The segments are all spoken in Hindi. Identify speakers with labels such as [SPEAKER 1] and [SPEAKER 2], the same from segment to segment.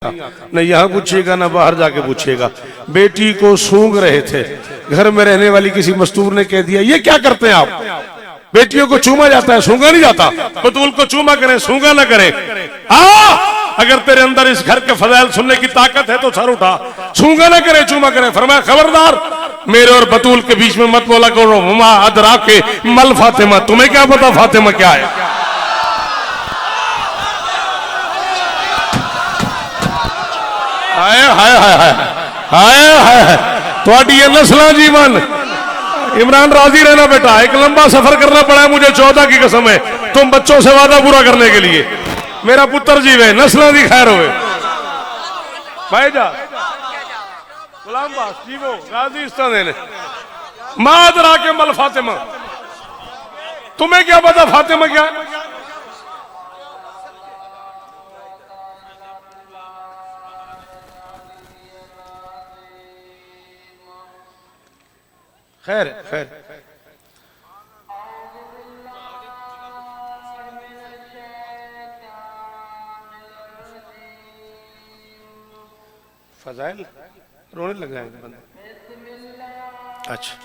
[SPEAKER 1] न यहाँ पूछिएगा न बाहर जाके पूछिएगा। बेटी को सूंघ रहे थे, घर में रहने वाली किसी मस्तूर ने कह दिया ये क्या करते हैं आप, बेटियों को चूमा जाता है सूंघा नहीं जाता, बतूल को चूमा करें सूंघा ना करें। अगर तेरे अंदर इस घर के फजाइल सुनने की ताकत है तो सर उठा, सूंघा ना करे चूमा करे। फरमाया खबरदार मेरे और बतूल के बीच में मत बोला करो हुमा अदरा के मल फातिमा, तुम्हें क्या पता फातिमा क्या है। हाय हाय हाय हाय हाय हाय थोड़ी ये नस्ल जीवन। इमरान राजी रहना बेटा, एक लंबा सफर करना पड़ा है मुझे 14 की कसम है, तुम बच्चों से वादा पूरा करने के लिए। मेरा पुत्र जीवे नस्ल दी खैर होवे। भाईजा गुलाम बास जीवो गाजी इस्तान मादरा के मल फातिमा, तुम्हें क्या पता फातिमा क्या है। खैर खैर फजाइल रोने लग जाएंगे बंदे। अच्छा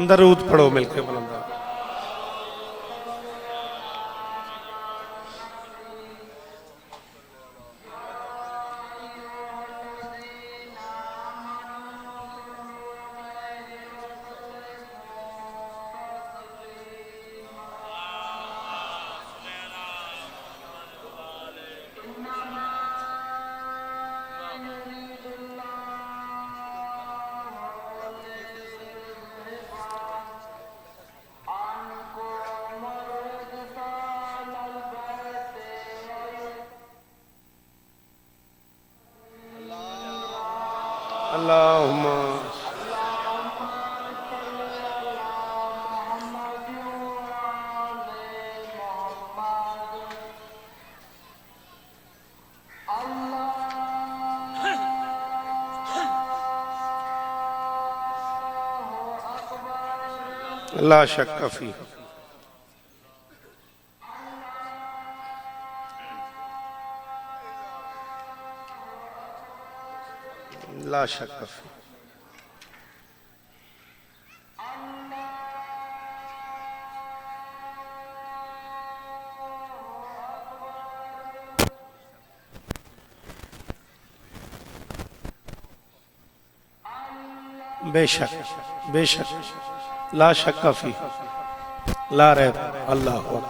[SPEAKER 1] दरूद पढ़ो मिलके बुलंदा। अल्लाहुम्मा ला शक्क फी। ला शक्क फी। बेशक बेशक ला शक्क फी ला रैब। अल्लाह अकबर।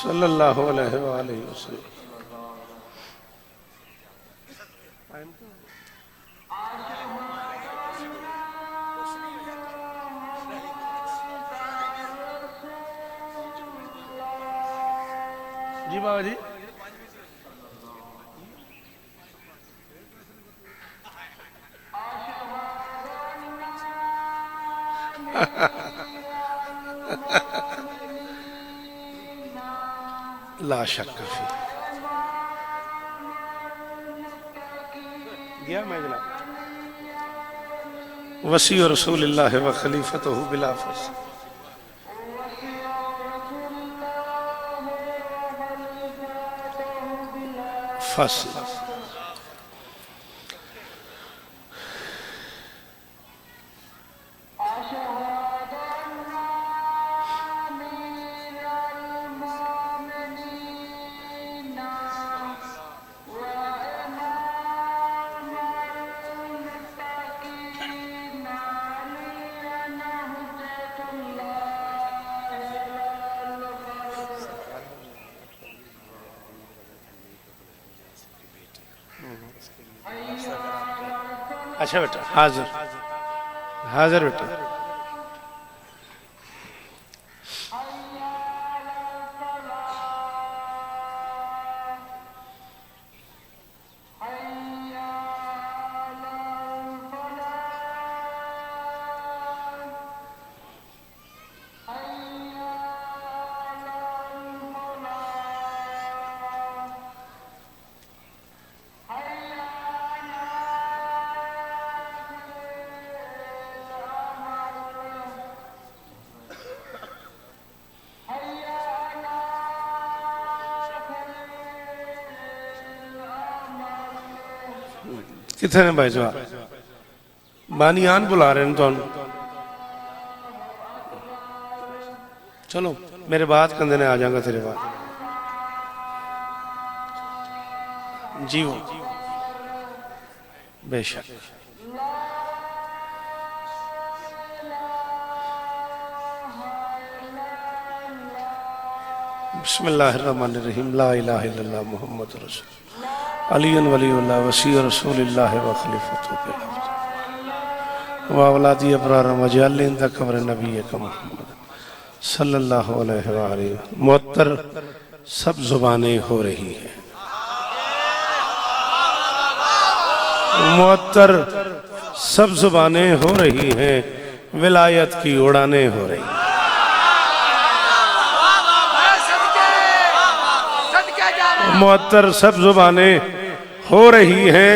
[SPEAKER 1] सल्लल्लाहु अलैहि वसल्लम। जी बाबा जी ला शक्क फी। गया मैं जनाब। वसी रसूलिल्लाह व खलीफतहु बिला फसल। अच्छा बेटा, हाजिर हाजिर बेटा। कितने ने भाई साहब? बानियान बुला रहे हैं तो चलो मेरे बात कंधे ने आ जाऊंगा तेरे बाद जी वो बेशक। बिस्मिल्लाहिर्रहमानिर्रहीम। ला इलाहा इल्लल्लाह मुहम्मदुर रसूल अलीन वलीउल्लाह वसी रसूलिल्लाह व खलीफतुहु व औलादी अबरार मजाल इंद कब्र नबी मुहम्मद सल्लल्लाहु अलैहि व आलिहि। मुअत्तर सब जुबानें हो रही हैं, मुअत्तर सब जुबानें हो रही हैं, विलायत की उड़ानें हो रही हैं। मुअत्तर सब जुबानें हो रही हैं,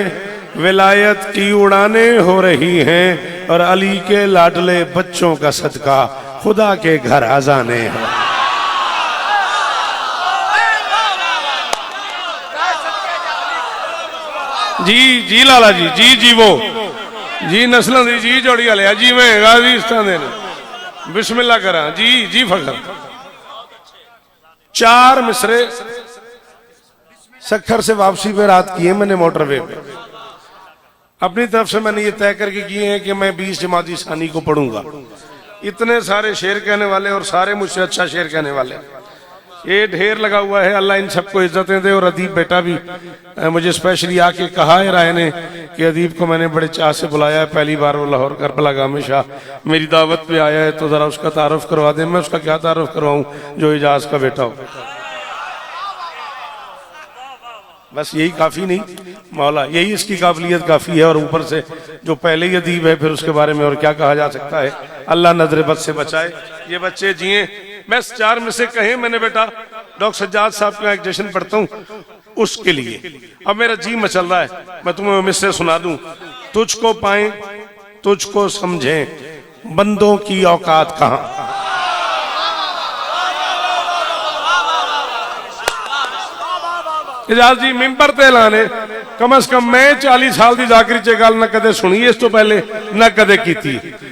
[SPEAKER 1] विलायत की उड़ानें हो रही हैं, और अली के लाडले बच्चों का सदका खुदा के घर अजाने हैं। जी जी लाला जी, जी जी वो जी नस्लों की जी जोड़ी वाले जी मैं गाजी इस तरह बिस्मिल्लाह करा जी जी फखर। चार मिसरे सखर से वापसी पे रात की है मैंने मोटरवे पे। अपनी तरफ से मैंने ये तय करके किए हैं कि मैं 20 जमाती सानी को पढ़ूंगा। इतने सारे शेर कहने वाले और सारे मुझसे अच्छा शेर कहने वाले, ये ढेर लगा हुआ है। अल्लाह इन सबको इज्जतें दे। और अदीब बेटा भी मुझे स्पेशली आके कहा है राय ने कि अदीब को मैंने बड़े चाह से बुलाया है, पहली बार वो लाहौर करबला गामे शाह मेरी दावत पे आया है, तो जरा उसका तारुफ करवा दे। मैं उसका क्या तारुफ करवाऊं जो इजाज का बेटा हो। बस यही काफी नहीं मौला, यही इसकी काबिलियत काफी है। और ऊपर से जो पहले ही अदीब है, फिर उसके बारे में और क्या कहा जा सकता है। अल्लाह नजर बद से बचाए, ये बच्चे जिए। मैं चार में से कहे मैंने बेटा डॉक्टर सज्जाद साहब का एक जश्न पढ़ता हूँ उसके लिए। अब मेरा जी मचल रहा है, मैं तुम्हें मिसरे सुना दूं। तुझको पाए तुझको समझे बंदों की औकात कहाँ। इजाज जी मिंबर ते लाने कम से कम मैं 40 साल की जाकरी च गल न कदे सुनी इस तो पहले न कदे की।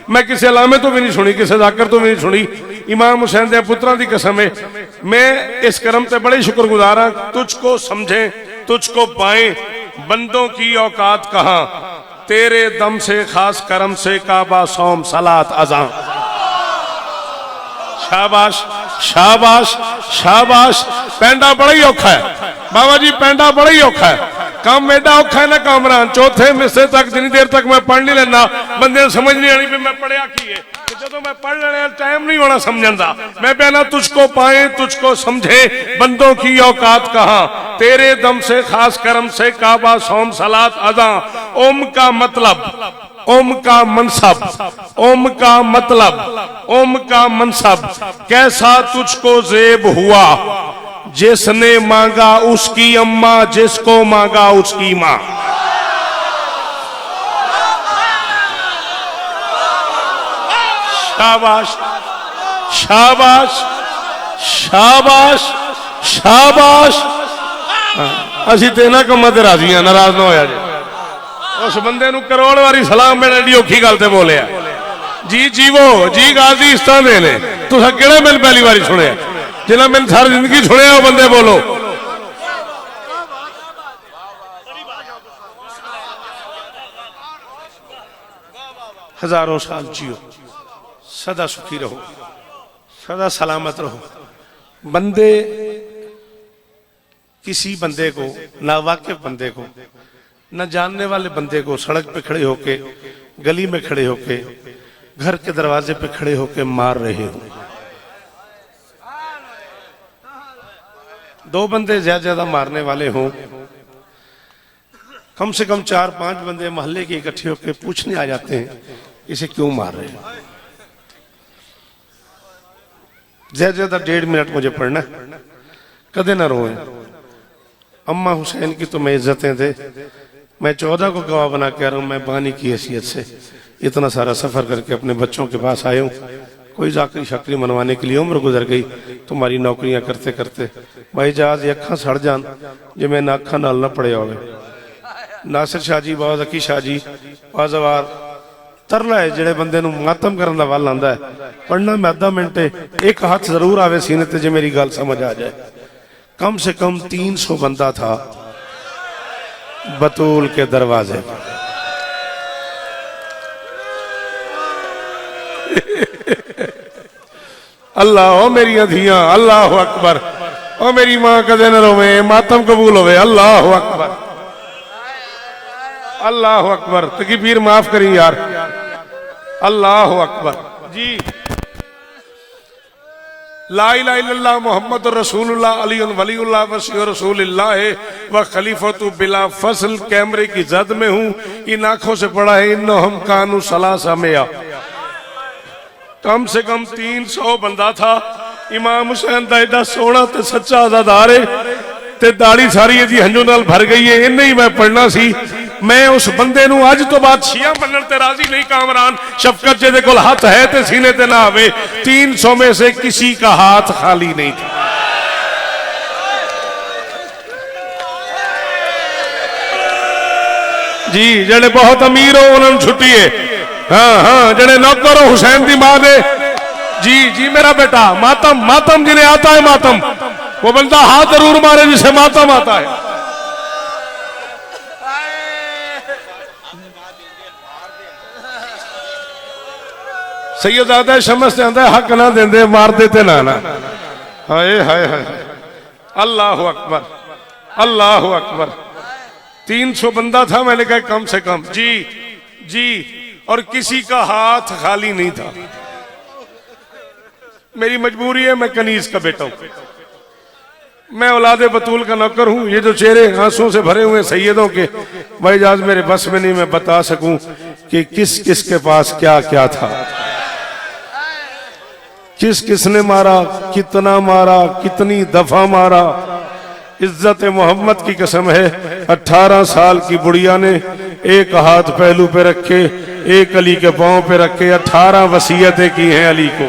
[SPEAKER 1] मैं किसी अलामे तो भी नहीं सुनी, किसी जाकर तो भी नहीं सुनी। इमाम हुसैन दे पुत्रां दी कसम है, मैं इस करम ते बड़े शुक्रगुजार हाँ। तुझको समझे तुझको पाए बंदों की औकात कहाँ, तेरे दम से खास करम से काबा सौम सलात अज़ां। शाबाश शाबाश शाबाश। पैंडा बड़ा ही औखा है बाबा जी, पैंडा बड़ा ही औखा है। काम एडा औखा है ना कामरान, चौथे मिसरे तक जितनी देर तक मैं पढ़ नहीं लेना बंदे समझ नहीं आनी भी मैं पढ़िया की है। जो मैं पढ़ लेने टाइम नहीं होना समझन दा। मैं पहना तुझको पाए तुझको समझे बंदों की औकात कहाँ, तेरे दम से खास करम से काबा सौम सलात अज़ां। ओम का मतलब ओम का मनसब, ओम का मतलब ओम का मनसब, कैसा तुझको जेब हुआ जिसने मांगा उसकी अम्मा, जिसको मांगा उसकी मां। शाबाश शाबाश शाबाश शाबाश। असी तेना कमां ते राजी हां, नाराज ना होया जे। उस बंदे नूं करोड़ वारी सलाम मैंने एडी औखी गल ते बोलिया। जी जीवो जी गाजी इस तरह दे ने तुसां किहड़े मैनूं पहली बारी सुनिया, जिन्हें मैंने सारी जिंदगी सुनिया वो बंदे बोलो। हजारों साल जियो, सदा सुखी रहो, सदा सलामत रहो। बंदे किसी बंदे को नावाकिफ बंदे को न जानने वाले बंदे को सड़क पे खड़े होके, गली में खड़े होके, घर के दरवाजे पे खड़े होके मार रहे हो। दो बंदे ज्यादा मारने वाले हों, कम से कम 4-5 बंदे मोहल्ले के इकट्ठे होकर पूछने आ जाते हैं इसे क्यों मार रहे हैं। ज्यादा 1.5 मिनट मुझे पढ़ना, कदे ना रोए। अम्मा हुसैन की तो मैं इज्जतें थे, मैं 14 को गवाह बना के आ रहा हूं। मैं बानी की हैसियत से इतना सारा सफर करके अपने बच्चों के पास आया हूं। कोई जाकरी शाकरी मनवाने के लिए उम्र गुजर गई तुम्हारी नौकरियां करते करते। भाई जहाज अखा सड़ जान जिमें ना अखा नाल ना पड़े हो। नासिर शाह जी, बहुत अकी शाह जी, बाजवार तरला है जेड़े बंदे नूं मातम करन दा वल आंदा है। पढ़ना मैं आधा मिनट, एक हाथ जरूर आवे सीने ते जे मेरी गल समझ आ जाए। कम से कम 300 बंदा था बतूल के दरवाजे पर। अल्लाह ओ मेरी धियां, अल्लाह अकबर। ओ मेरी मां कदे न रोवे, मातम कबूल होवे। अल्लाह अकबर, अल्लाह अकबर। तकबीर माफ करी यार, अल्लाह अकबर जी। ला इलाहा इल्लल्लाह मुहम्मदुर रसूलुल्लाह अलीयुन वलीउल्लाह वसीयु रसूलिल्लाह व खलीफतु बिला फसल। कैमरे की जद में हूं, इन आंखों से पड़ा है इन्नहुम कानू सलासा मिया। कम से कम 300 बंदा था। इमाम हुसैन दा एडा सोहना ते सच्चा अज़ादार है ते दाढ़ी सारी जी हंजू नाल भर गई है। इन्हें ही मैं पढ़ना सी। मैं उस बंदे नूं अज तो बाद शिया मनण ते राजी नहीं। कामरान शफकत जेदे कोल हाथ है ते सीने ते ना आवे। 300 में से किसी का हाथ खाली नहीं था। जी जेड़े बहुत अमीर हो उन्होंने छुट्टी है। हाँ हाँ, जड़े नौकर हो हुसैन दी मां दे। जी जी मेरा बेटा, मातम मातम जिन्हें आता है मातम, वो बंदा हाथ जरूर मारे जिसे मातम आता है। सैयद शमस से आंदा हक ना देंदे मार देते ना ना। हाय हाय हाय, अल्लाह अकबर, अल्लाह अकबर। 300 बंदा था, मैंने कहा कम से कम। जी जी, और किसी का हाथ खाली नहीं था। मेरी मजबूरी है, मैं कनीज का बेटा हूं, मैं औलादे बतूल का नौकर हूं। ये जो चेहरे आंसुओं से भरे हुए सैयदों के, भाई आज मेरे बस में नहीं मैं बता सकूं कि किस किस के पास क्या क्या था, किस किसने मारा, कितना मारा, कितनी दफा मारा। इज्जत मोहम्मद की कसम है, 18 साल की बुढ़िया ने एक हाथ पहलू पे रखे, एक अली के पांव पे रखे, 18 वसीयतें की हैं अली को।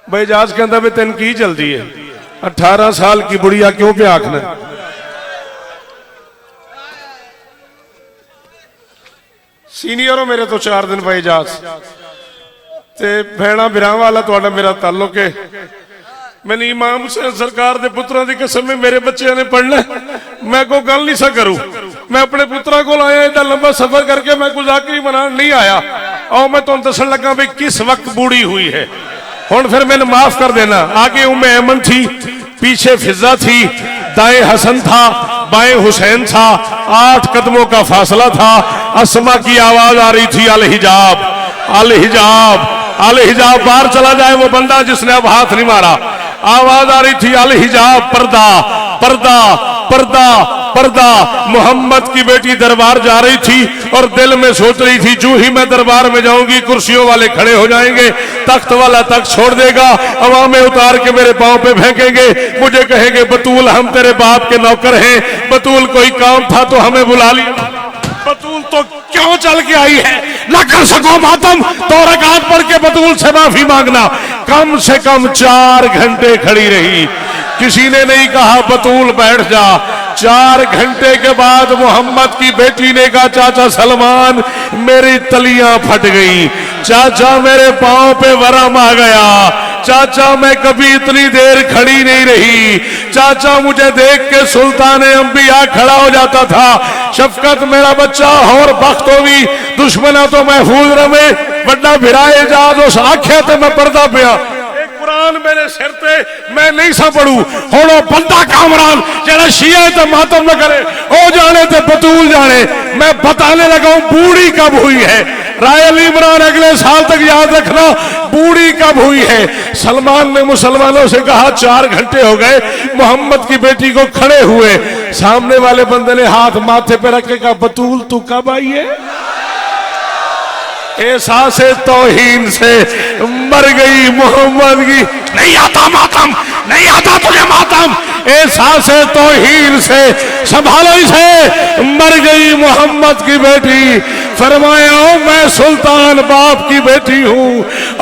[SPEAKER 1] भाई जाज कहता भी तेन की जल्दी है, 18 साल की बुढ़िया क्यों पे आखना। सीनियर हो मेरे तो 4 दिन भाई जाज ते भैणा बिरां वाला तो मेरा ताल्लुक है। मैंने इमाम हुसैन सरकार दे पुत्रों की कसम में मेरे बच्चे ने पढ़ना, मैं कोई गल नहीं सा करूं। मैं अपने पुत्रा को आया, इतना लंबा सफर करके मैं कोई जाकरी बनाने नहीं आया। और मैं तुम दसन लगा भी किस वक्त बूढ़ी हुई है। हुण फिर मैंने माफ कर देना। आगे उम्मे ऐमन थी, पीछे फिजा थी, दाएं हसन था, बाएं हुसैन था, 8 कदमों का फासला था। अस्मा की आवाज आ रही थी, अल हिजाब, अल हिजाब, अल हिजाब। बाहर चला जाए वो बंदा जिसने अब हाथ नहीं मारा। आवाज आ रही थी, अल हिजाब, पर्दा पर्दा पर्दा पर्दा। मोहम्मद की बेटी दरबार जा रही थी और दिल में सोच रही थी, जो ही मैं दरबार में जाऊंगी कुर्सियों वाले खड़े हो जाएंगे, तख्त वाला तख्त छोड़ देगा, अवामें उतार के मेरे पांव पे फेंकेंगे, मुझे कहेंगे बतूल हम तेरे बाप के नौकर हैं, बतूल कोई काम था तो हमें बुला लिया, बतूल तो क्यों चल के आई है, ना कर सको मातम तो रकात पढ़ के बतूल से माफी मांगना। कम से कम 4 घंटे खड़ी रही, किसी ने नहीं कहा बतूल बैठ जा। 4 घंटे के बाद मोहम्मद की बेटी ने कहा, चाचा सलमान मेरी तलियां फट गई, चाचा मेरे पांव पे वरम आ गया, चाचा मैं कभी इतनी देर खड़ी नहीं रही, चाचा मुझे देख के सुल्तान अंबिया खड़ा हो जाता था। शफकत मेरा बच्चा और बख्त होगी, दुश्मना तो महफूज रवे, बड़ा भिराए जाद उस आख्या ते मैं पर्दा पिया। कुरान मेरे सिर पे मैं नहीं सा पढ़ू हुण बंदा कामरान जेड़ा शिया ते मातम न करे ओ जाने ते बतूल जाने। मैं बताने लगा हूं बूढ़ी कब हुई है। राय अली इमरान अगले साल तक याद रखना बूढ़ी कब हुई है। सलमान ने मुसलमानों से कहा 4 घंटे हो गए मोहम्मद की बेटी को खड़े हुए। सामने वाले बंदे ने हाथ माथे पे रख के कहा बतूल तू कब आई है। एहसास तौहीन से मर गई मोहम्मद की। नहीं आता मातम, नहीं आता तुझे मातम। एहसास तौहीन से संभालो इसे, मर गई मोहम्मद की बेटी। फरमाया ओ मैं सुल्तान बाप की बेटी हूं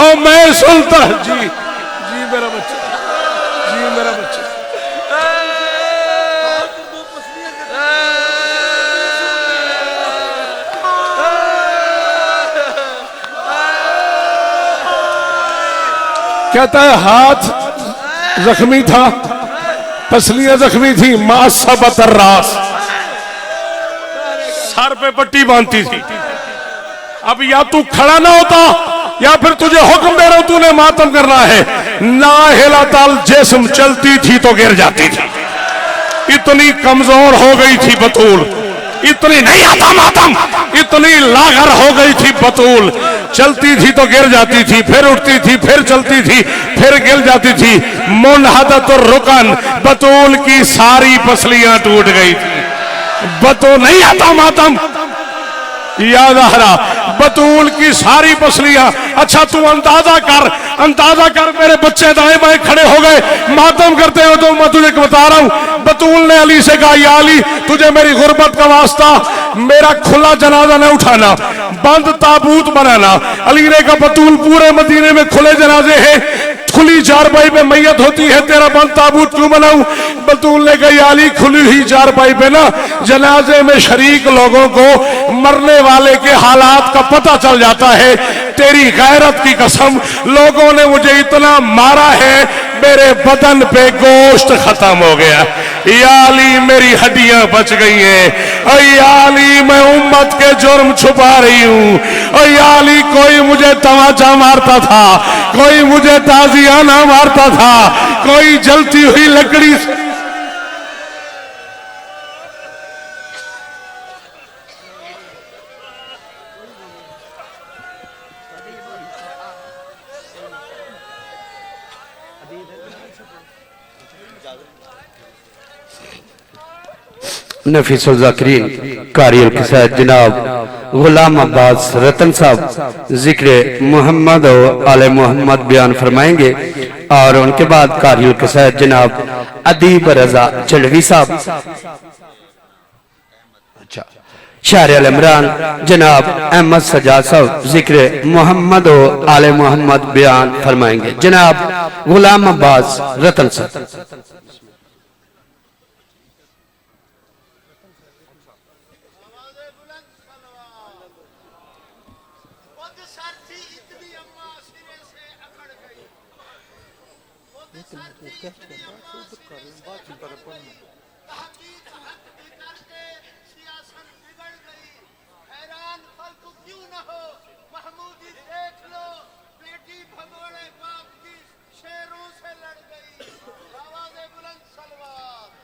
[SPEAKER 1] और मैं सुल्तान। जी जी मेरा बच्चा, जी मेरा बच्चा। कहता है हाथ जख्मी था, पसलियां जख्मी थी, मासबतर्रास सर पे पट्टी बांधती थी। अब या तू खड़ा ना होता या फिर तुझे हुक्म दे रहा हूं तूने मातम करना है। ना हिलाताल जिस्म चलती थी तो गिर जाती थी। इतनी कमजोर हो गई थी बतूल, इतनी नहीं आता मातम, इतनी लागर हो गई थी बतूल। चलती थी तो गिर जाती थी, फिर उठती थी, फिर चलती थी, फिर गिर जाती थी। मुनहदत रुकन, बतूल की सारी पसलियां टूट गई थी। बतूल नहीं आता मातम, याद आ रहा, बतूल की सारी पसलियां। अच्छा तू अंदाजा कर मेरे बच्चे दाएं बाएं खड़े हो गए मातम करते हो। तो मैं तुझे बता रहा हूं बतूल ने अली से कहा या अली तुझे मेरी गुर्बत का वास्ता मेरा खुला जनाजा न उठाना, बंद ताबूत बनाना। अली ने कहा बतूल पूरे मदीने में खुले जनाजे हैं, खुली चारपाई पे मैयत होती है, तेरा बंद ताबूत क्यों बनाऊं। बतूल ने कहा अली खुली हुई चारपाई पे ना जनाजे में शरीक लोगों को मरने वाले के हालात का पता चल जाता है। तेरी गैरत की कसम लोगों ने मुझे इतना मारा है मेरे बदन पे गोश्त खत्म हो गया। या अली मेरी हड्डियां बच गई हैं। या अली मैं उम्मत के जुर्म छुपा रही हूं। या अली कोई मुझे तमाचा मारता था, कोई मुझे ताजियाना मारता था, कोई जलती हुई लकड़ी
[SPEAKER 2] नफीसुल ज़ाकिरीन कारियल के साथ जनाब गुलाम अब्बास रतन साहब जिक्र मोहम्मद और आले मोहम्मद बयान फरमाएंगे और उनके बाद कारियल के साथ जनाब अदीब रजा चढ़वी साहब, शायर अल इमरान जनाब अहमद सजाद साहब जिक्र मोहम्मद और आले मोहम्मद बयान फरमाएंगे। जनाब गुलाम अब्बास रतन साहब।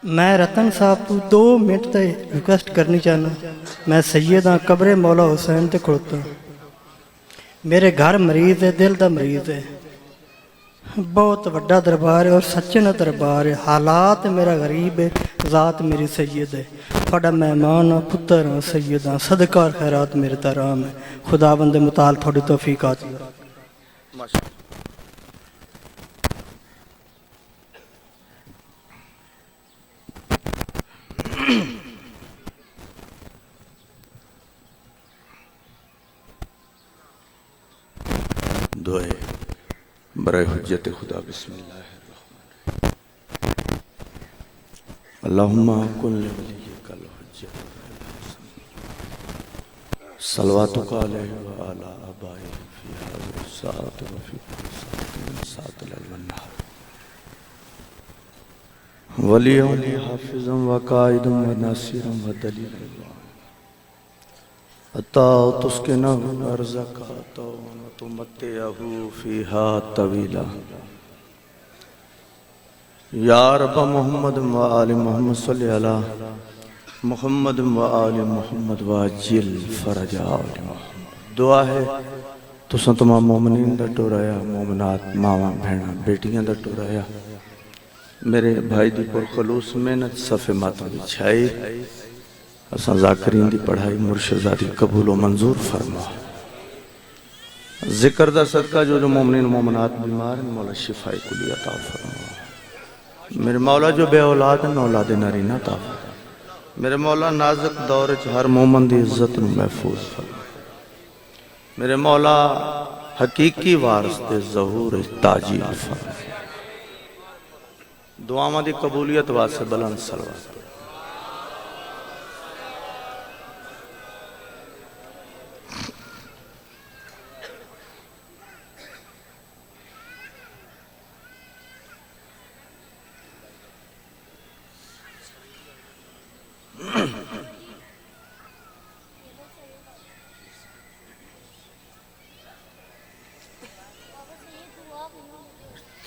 [SPEAKER 3] मैं रतन साहब तू 2 मिनट ते रिक्वेस्ट करनी चाहना। मैं सैयद हाँ, कब्रे मौला हुसैन ते खड़ोता। मेरे घर मरीज है, दिल का मरीज है, बहुत वड्डा दरबार है और सच्चे ना दरबार है। हालात मेरा गरीब है, ज़ात मेरी सैयद है। थोड़ा मेहमान हाँ, पुत्र हाँ, सैयद हाँ, सदका खैरात मेरे तराम है। खुदाबंद मुताल थोड़ी तौफीकात।
[SPEAKER 4] दुआए बराए हुज्जत खुदा बिस्मिल्लाह अल्लाहुम्मा कुल वलिय्यकल हुज्जत सलवातुका अलैहि व अला आबाई फी हाज़िहि साअत व फी साअतिल वन्नहार वलिय्यन हाफिज़न व काइदन व नासिरन व दलीलन अता तुस्किनहु अर्ज़का तो तुमत्तिअहु फ़ीहा तवीला या रब मोहम्मद व आल मोहम्मद सल्ली अला मोहम्मद व आल मोहम्मद वाजिल फरजा दुआ है तुसा तमाम मोमिनीन दा टोराया मोमिनात मावां भैणां बेटियां दा टोराया मेरे भाई दी पुरखलूस मेहनत सफ़े माता दी छाई असां ज़ाकरीन दी पढ़ाई मुर्शिदा दी कबूल व मंजूर फरमा। जिक्र दा सदका जो मोमिनीन मोमिनात बीमार हैं मौला शिफाए कुली अता फरमा। मेरे मौला जो बे औलाद न औलाद नरीना ता मेरे मौला नाजुक दौर च हर मोमन दी इज्जत नूं महफूज फरमा। मेरे मौला हकीकी वारस दे ज़हूर ताजील फरमा। दुआवां दी कबूलियत वास्ते बुलंद सलवात।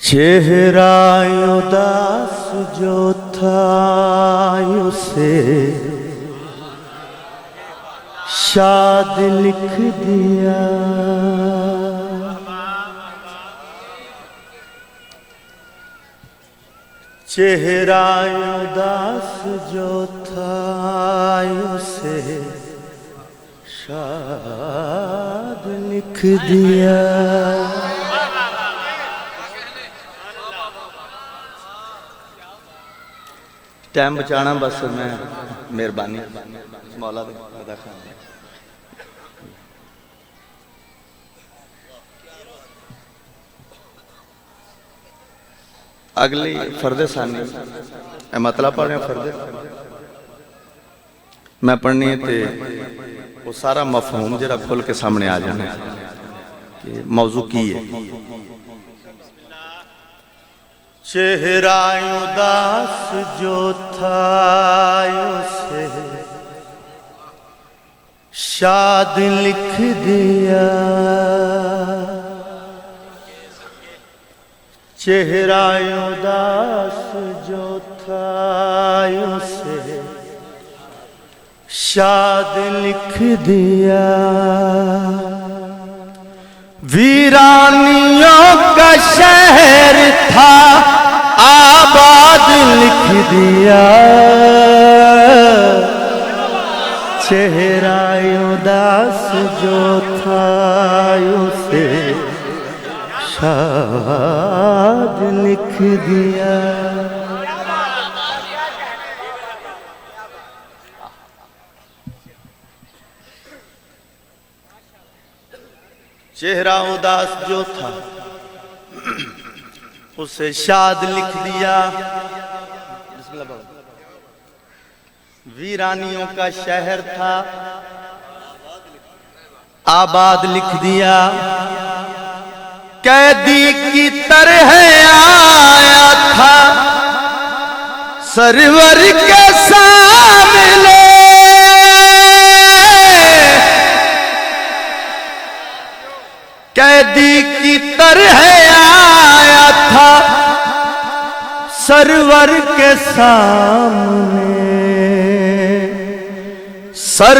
[SPEAKER 4] चेहरा उदास जो था उसे शाद लिख दिया। चेहरा उदास जो था उसे शाद लिख दिया। टाइम बचाना बस मैं मेहरबानी मौला अदा कर। अगली फर्दे सानी मतलब पढ़ने फर्दे मैं पढ़नी है तो वो सारा मफहूम जरा खुल के सामने आ जाना कि मौजू की है। चेहरा उदास जो था उसे शाद लिख दिया। चेहरा उदास जो था उसे शाद लिख दिया। वीरानियों का शहर था आबाद लिख दिया। चेहरा उदास जो था उसे शाद लिख दिया। चेहरा उदास जो था उसे शाद लिख दिया। वीरानियों का शहर था आबाद लिख दिया। कैदी की तरह आया था सरवर के सामने। कैदी की तरह आया था सरवर के सामने। सर